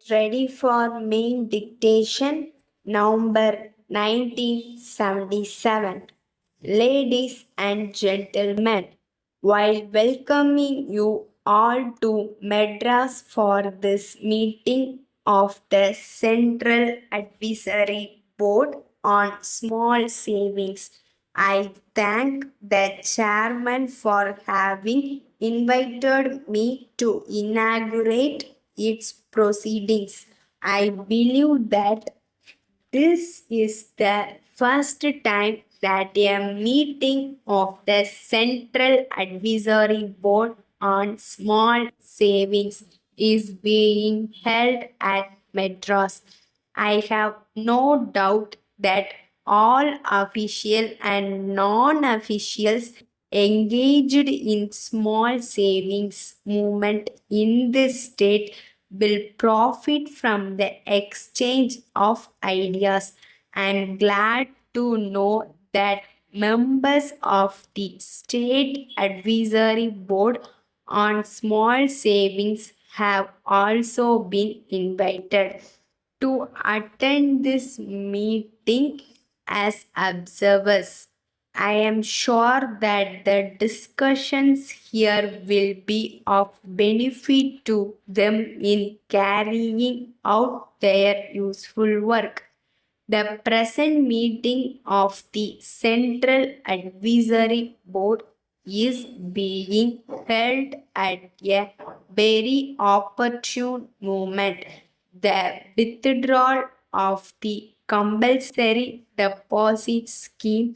Ready for main dictation, November 1977. Ladies and gentlemen, while welcoming you all to Madras for this meeting of the Central Advisory Board on Small Savings, I thank the chairman for having invited me to inaugurate its proceedings. I believe that this is the first time that a meeting of the Central Advisory Board on Small Savings is being held at Madras. I have no doubt that all official and non-officials engaged in small savings movement in this state will profit from the exchange of ideas. I'm glad to know that members of the State Advisory Board on Small Savings have also been invited to attend this meeting as observers. I am sure that the discussions here will be of benefit to them in carrying out their useful work. The present meeting of the Central Advisory Board is being held at a very opportune moment. The withdrawal of the compulsory deposit scheme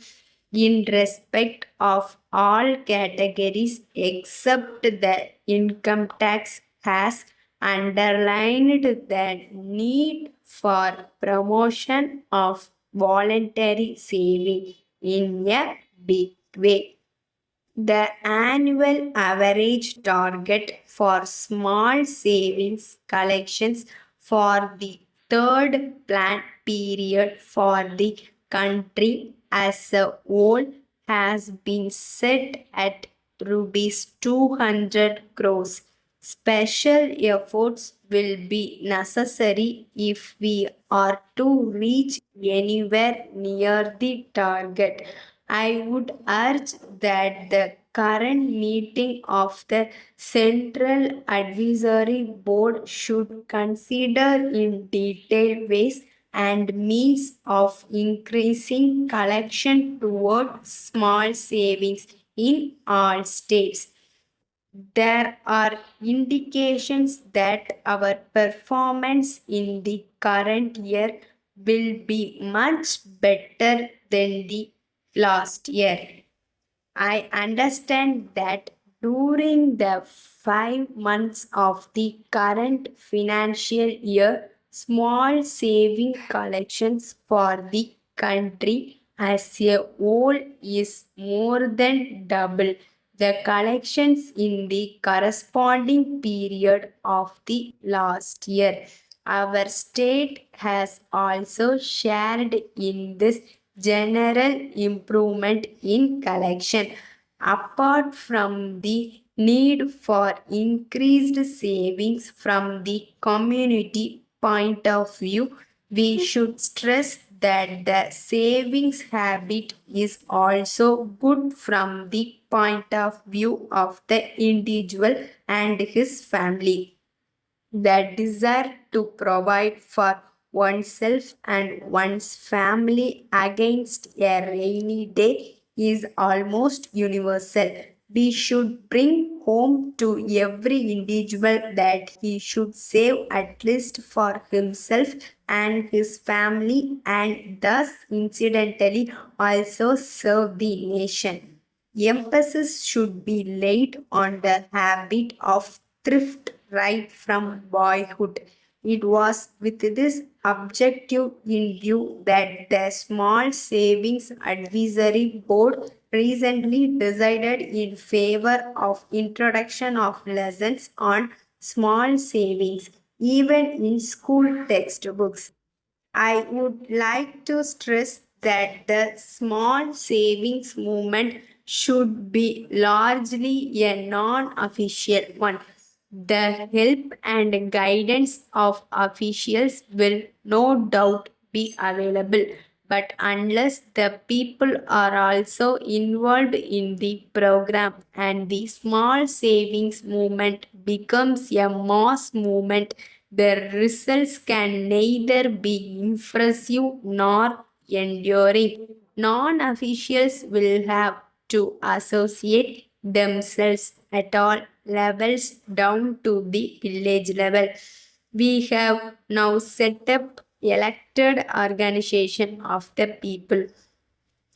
in respect of all categories except the income tax has underlined the need for promotion of voluntary saving in a big way. The annual average target for small savings collections for the third plan period for the country as a whole has been set at rupees 200 crores. Special efforts will be necessary if we are to reach anywhere near the target. I would urge that the current meeting of the Central Advisory Board should consider in detail ways and means of increasing collection toward small savings in all states. There are indications that our performance in the current year will be much better than the last year. I understand that during the 5 months of the current financial year, small saving collections for the country as a whole is more than double the collections in the corresponding period of the last year. Our state has also shared in this general improvement in collection. Apart from the need for increased savings from the community point of view, we should stress that the savings habit is also good from the point of view of the individual and his family. The desire to provide for oneself and one's family against a rainy day is almost universal. We should bring home to every individual that he should save at least for himself and his family and thus incidentally also serve the nation. Emphasis should be laid on the habit of thrift right from boyhood. It was with this objective in view that the Small Savings Advisory Board recently decided in favor of introduction of lessons on small savings even in school textbooks. I would like to stress that the small savings movement should be largely a non official one. The help and guidance of officials will no doubt be available, but unless the people are also involved in the program and the small savings movement becomes a mass movement, the results can neither be impressive nor enduring. Non officials will have to associate themselves at all levels down to the village level. We have now set up elected organization of the people.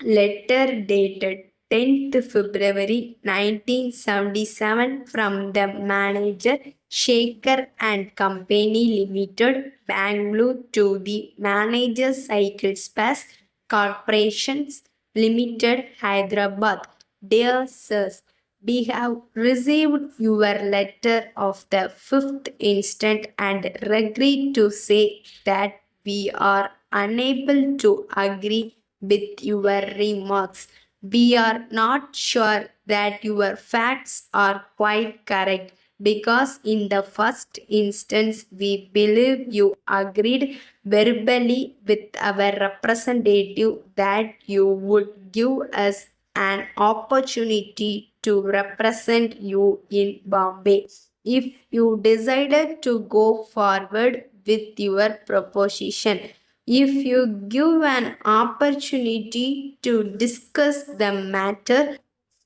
Letter dated 10th February 1977 from the manager Shaker and Company Limited, Bangalore to the manager Cycle Space Corporations Limited, Hyderabad. Dear Sirs, we have received your letter of the 5th instant and regret to say that we are unable to agree with your remarks. We are not sure that your facts are quite correct because, in the first instance, we believe you agreed verbally with our representative that you would give us an opportunity to represent you in Bombay if you decided to go forward with your proposition. If you give an opportunity to discuss the matter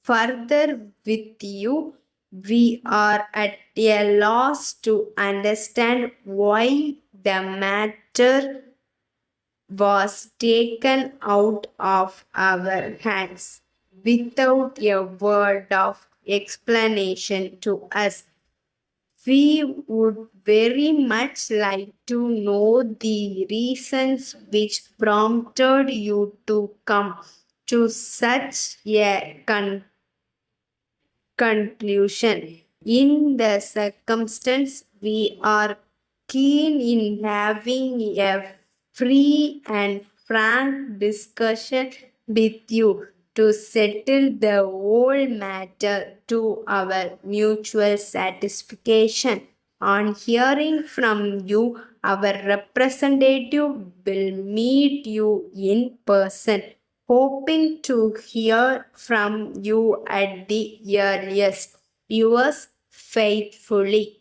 further with you, we are at a loss to understand why the matter was taken out of our hands without a word of explanation to us. We would very much like to know the reasons which prompted you to come to such a conclusion. In the circumstance, we are keen in having a free and frank discussion with you to settle the whole matter to our mutual satisfaction. On hearing from you, our representative will meet you in person, hoping to hear from you at the earliest. Yours faithfully.